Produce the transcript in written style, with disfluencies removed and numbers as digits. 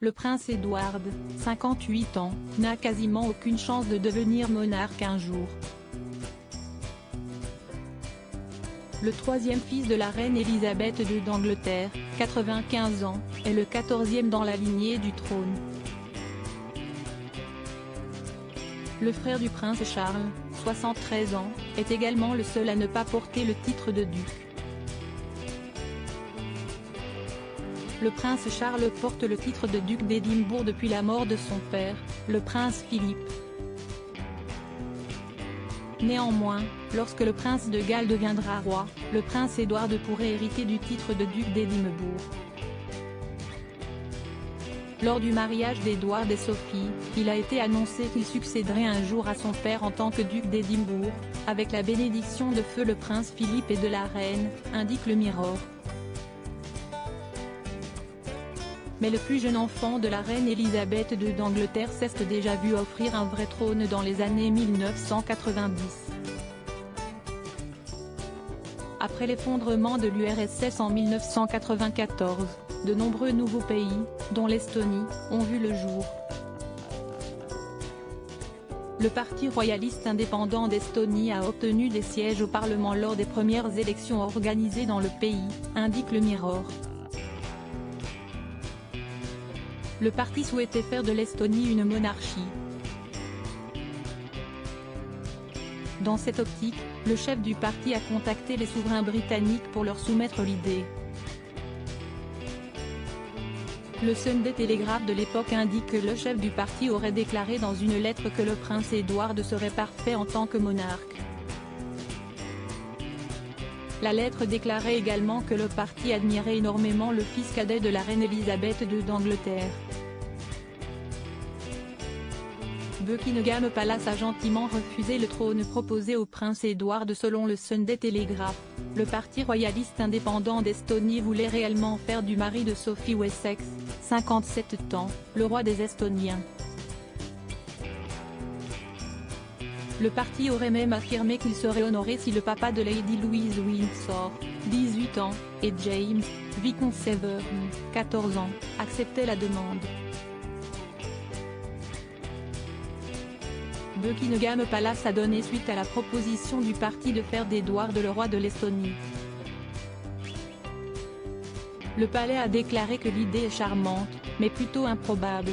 Le prince Edward, 58 ans, n'a quasiment aucune chance de devenir monarque un jour. Le troisième fils de la reine Elisabeth II d'Angleterre, 95 ans, est le 14e dans la lignée du trône. Le frère du prince Charles, 73 ans, est également le seul à ne pas porter le titre de duc. Le prince Charles porte le titre de duc d'Édimbourg depuis la mort de son père, le prince Philippe. Néanmoins, lorsque le prince de Galles deviendra roi, le prince Édouard pourrait hériter du titre de duc d'Édimbourg. Lors du mariage d'Édouard et Sophie, il a été annoncé qu'il succéderait un jour à son père en tant que duc d'Édimbourg, avec la bénédiction de feu le prince Philippe et de la reine, indique le Mirror. Mais le plus jeune enfant de la reine Elisabeth II d'Angleterre s'est déjà vu offrir un vrai trône dans les années 1990. Après l'effondrement de l'URSS en 1994, de nombreux nouveaux pays, dont l'Estonie, ont vu le jour. Le Parti royaliste indépendant d'Estonie a obtenu des sièges au Parlement lors des premières élections organisées dans le pays, indique le Mirror. Le parti souhaitait faire de l'Estonie une monarchie. Dans cette optique, le chef du parti a contacté les souverains britanniques pour leur soumettre l'idée. Le Sunday Telegraph de l'époque indique que le chef du parti aurait déclaré dans une lettre que le prince Édouard serait parfait en tant que monarque. La lettre déclarait également que le parti admirait énormément le fils cadet de la reine Elisabeth II d'Angleterre. Buckingham Palace a gentiment refusé le trône proposé au prince Édouard selon le Sunday Telegraph. Le parti royaliste indépendant d'Estonie voulait réellement faire du mari de Sophie Wessex, 57 ans, le roi des Estoniens. Le parti aurait même affirmé qu'il serait honoré si le papa de Lady Louise Windsor, 18 ans, et James, vicomte Severn, 14 ans, acceptaient la demande. Buckingham Palace a donné suite à la proposition du parti de faire d'Édouard le roi de l'Estonie. Le palais a déclaré que l'idée est charmante, mais plutôt improbable.